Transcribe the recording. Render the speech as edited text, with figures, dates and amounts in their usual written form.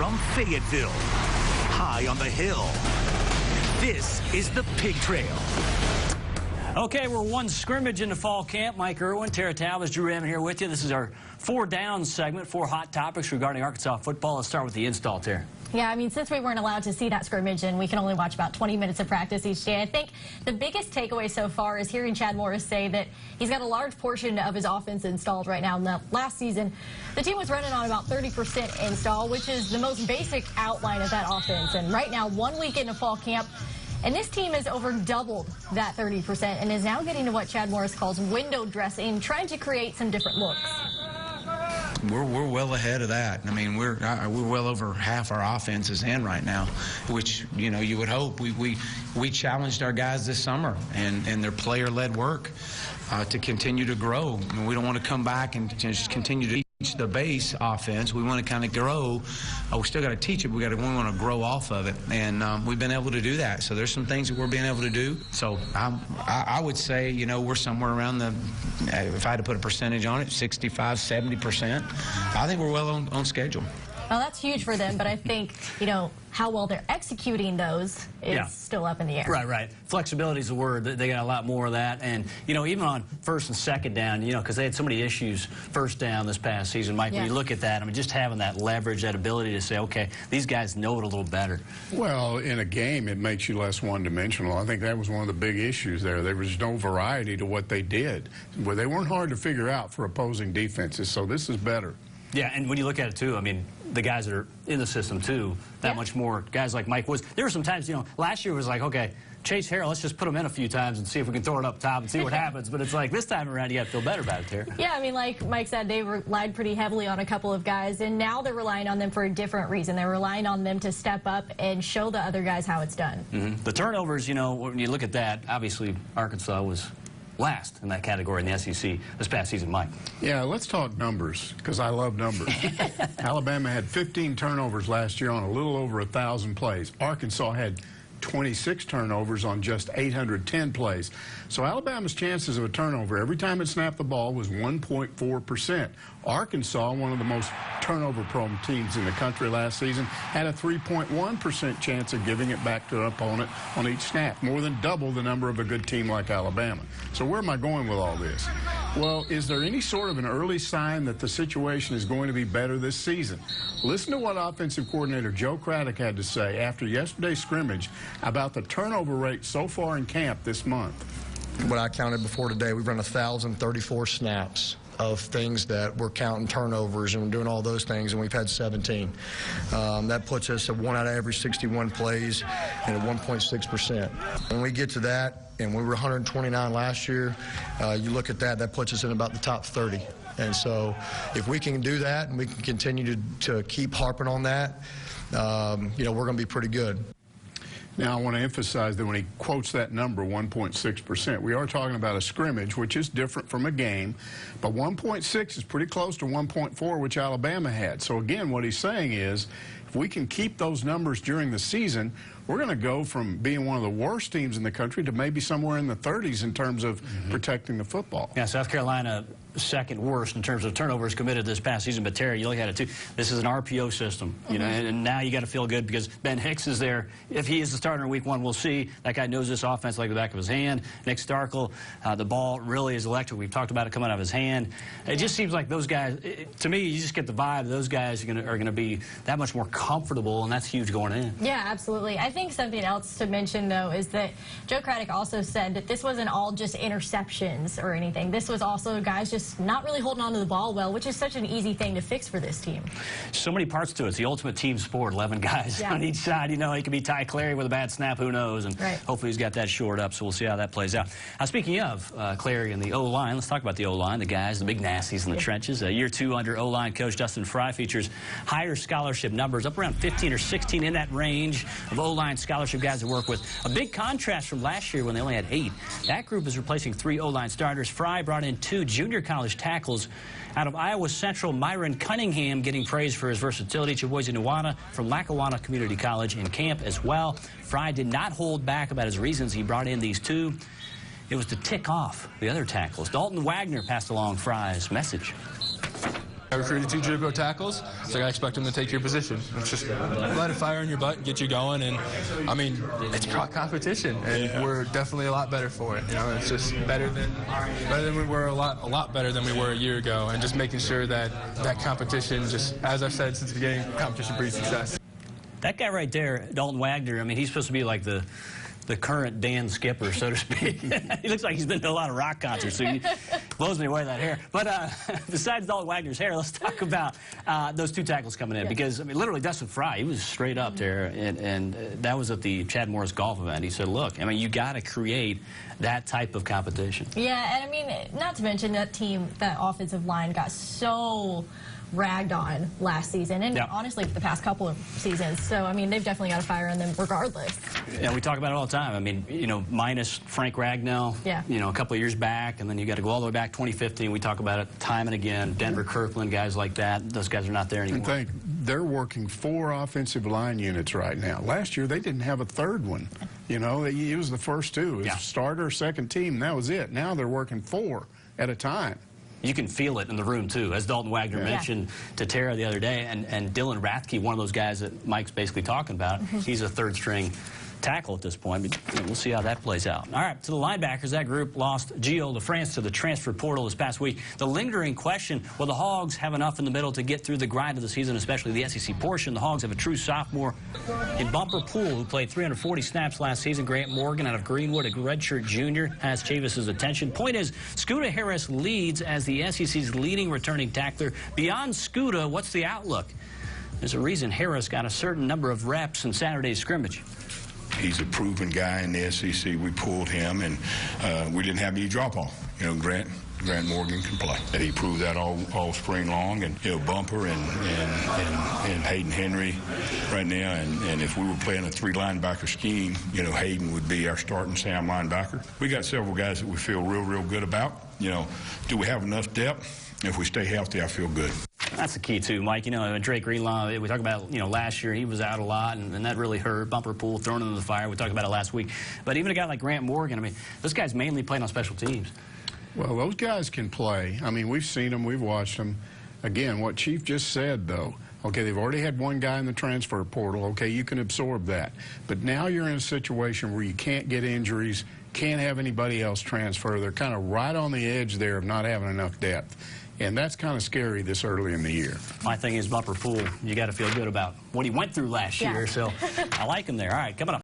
From Fayetteville, high on the hill, this is the Pig Trail. Okay, we're one scrimmage into fall camp. Mike Irwin, Tera Talmadge, Drew Amman here with you. This is our 4 Downs segment, 4 hot topics regarding Arkansas football. Let's start with the install, Tera. Yeah, I mean, since we weren't allowed to see that scrimmage and we can only watch about 20 minutes of practice each day, I think the biggest takeaway so far is hearing Chad Morris say that he's got a large portion of his offense installed right now. Now, last season, the team was running on about 30% install, which is the most basic outline of that offense. And right now, 1 week into fall camp, and this team has over doubled that 30% and is now getting to what Chad Morris calls window dressing, trying to create some different looks. We're well ahead of that. I mean, we're well over half our offense is in right now, which, you know, you would hope. We challenged our guys this summer and their player-led work to continue to grow. I mean, we don't want to come back and just continue to teach the base offense. We want to kind of grow. We still got to teach it. We want to grow off of it, and we've been able to do that. So there's some things that we're being able to do. So I would say, you know, we're somewhere around the, if I had to put a percentage on it, 65, 70%. I think we're well on schedule. Well, that's huge for them, but I think, you know, how well they're executing those is still up in the air. Right. Flexibility is the word. They got a lot more of that. And, you know, even on first and second down, you know, because they had so many issues first down this past season, Mike, when you look at that, I mean, just having that leverage, that ability to say, okay, these guys know it a little better. Well, in a game, it makes you less one-dimensional. I think that was one of the big issues there. There was no variety to what they did. Well, they weren't hard to figure out for opposing defenses, so this is better. Yeah, and when you look at it, too, I mean, the guys that are in the system, too, that much more. Guys like Mike Woods. There were some times, you know, last year was like, okay, Chase Harrell, let's just put him in a few times and see if we can throw it up top and see what happens. But it's like this time around, you got to feel better about it, Tera. Yeah, I mean, like Mike said, they relied pretty heavily on a couple of guys, and now they're relying on them for a different reason. They're relying on them to step up and show the other guys how it's done. The turnovers, you know, when you look at that, obviously Arkansas was last in that category in the SEC this past season, Mike. Yeah, let's talk numbers, because I love numbers. Alabama had 15 turnovers last year on a little over 1,000 plays. Arkansas had 26 turnovers on just 810 plays. So Alabama's chances of a turnover every time it snapped the ball was 1.4%. Arkansas, one of the most turnover-prone teams in the country last season, had a 3.1% chance of giving it back to an opponent on each snap, more than double the number of a good team like Alabama. So where am I going with all this? Well, is there any sort of an early sign that the situation is going to be better this season? Listen to what offensive coordinator Joe Craddock had to say after yesterday's scrimmage about the turnover rate so far in camp this month. What I counted before today, we've run 1,034 snaps of things that we're counting turnovers and we're doing all those things, and we've had 17. That puts us at 1 out of every 61 plays and at 1.6%. When we get to that, and we were 129 last year, you look at that, that puts us in about the top 30. And so if we can do that and we can continue to keep harping on that, you know, we're going to be pretty good. Now, I want to emphasize that when he quotes that number, 1.6%, we are talking about a scrimmage, which is different from a game, but 1.6 is pretty close to 1.4, which Alabama had. So, again, what he's saying is, if we can keep those numbers during the season, we're going to go from being one of the worst teams in the country to maybe somewhere in the 30s in terms of protecting the football. Yeah, South Carolina second worst in terms of turnovers committed this past season. But Tera, you look at it too. This is an RPO system, you know, and now you got to feel good because Ben Hicks is there. If he is the starter in Week 1, we'll see. That guy knows this offense like the back of his hand. Nick Starkel, the ball really is electric. We've talked about it coming out of his hand. It just seems like those guys. To me, you just get the vibe. Those guys are going to be that much more comfortable, and that's huge going in. Yeah, absolutely. I think something else to mention though is that Joe Craddock also said that this wasn't all just interceptions or anything. This was also guys just not really holding on to the ball well, which is such an easy thing to fix for this team. So many parts to it. It's the ultimate team sport. 11 guys on each side. You know, it could be Ty Clary with a bad snap. Who knows? And hopefully he's got that shored up. So we'll see how that plays out. Speaking of Clary and the O-line, let's talk about the O-line. The guys, the big nasties in the trenches. Year 2 under O-line coach Dustin Fry features higher scholarship numbers, up around 15 or 16 in that range of O-line scholarship guys to work with. A big contrast from last year when they only had 8. That group is replacing 3 O-line starters. Fry brought in 2 junior college tackles out of Iowa Central. Myron Cunningham getting praise for his versatility. Chiboyze Nuwana from Lackawanna Community College in camp as well. Fry did not hold back about his reasons he brought in these 2. It was to tick off the other tackles. Dalton Wagner passed along Fry's message. I recruited 2 JUCO tackles, so I expect them to take your position. It's just let it fire in your butt and get you going. And I mean, it's pro competition, and we're definitely a lot better for it. You know, it's just better than we were, a lot better than we were a year ago, and just making sure that that competition, just as I've said since the beginning, competition breeds success. That guy right there, Dalton Wagner, I mean, he's supposed to be like the current Dan Skipper, so to speak. He looks like he's been to a lot of rock concerts, so he blows me away, that hair. But besides Dalton Wagner's hair, let's talk about those 2 tackles coming in. Because, I mean, literally, Dustin Fry, he was straight up there, and that was at the Chad Morris golf event. He said, look, I mean, you got to create that type of competition. Yeah, and I mean, not to mention that team, that offensive line got so ragged on last season, and honestly for the past couple of seasons. So, I mean, they've definitely got a fire in them regardless. Yeah, we talk about it all the time. I mean, you know, minus Frank Ragnell, you know, a couple of years back, and then you got to go all the way back 2015. We talk about it time and again. Denver Kirkland, guys like that, those guys are not there anymore. And they're working 4 offensive line units right now. Last year, they didn't have a 3rd one. You know, it was the first 2. It was starter, second team, and that was it. Now they're working 4 at a time. You can feel it in the room, too, as Dalton Wagner mentioned to Tara the other day. And Dylan Rathke, one of those guys that Mike's basically talking about, he's a 3rd-string tackle at this point. But you know, we'll see how that plays out. All right, to the linebackers, that group lost Gio LaFrance to the transfer portal this past week. The lingering question, will the Hogs have enough in the middle to get through the grind of the season, especially the SEC portion? The Hogs have a true sophomore in Bumper Poole, who played 340 snaps last season. Grant Morgan out of Greenwood, a redshirt junior, has Chavis's attention. Point is, Scooter Harris leads as the SEC's leading returning tackler. Beyond Scooter, what's the outlook? There's a reason Harris got a certain number of reps in Saturday's scrimmage. He's a proven guy in the SEC. We pulled him, and we didn't have any drop-off. You know, Grant Morgan can play. And he proved that all spring long. And, you know, Bumper and Hayden Henry right now. And if we were playing a 3-linebacker scheme, you know, Hayden would be our starting Sam linebacker. We got several guys that we feel real good about. You know, do we have enough depth? If we stay healthy, I feel good. That's the key, too, Mike. You know, Drake Greenlaw, we talk about, you know, last year he was out a lot, and that really hurt. Bumper Poole thrown into the fire. We talked about it last week. But even a guy like Grant Morgan, I mean, those guys mainly played on special teams. Well, those guys can play. I mean, we've seen them. We've watched them. Again, what Chief just said, though, okay, they've already had 1 guy in the transfer portal. Okay, you can absorb that. But now you're in a situation where you can't get injuries, can't have anybody else transfer. They're kind of right on the edge there of not having enough depth. And that's kind of scary this early in the year. My thing is Bumper Poole, you got to feel good about what he went through last year. So I like him there. All right, coming up.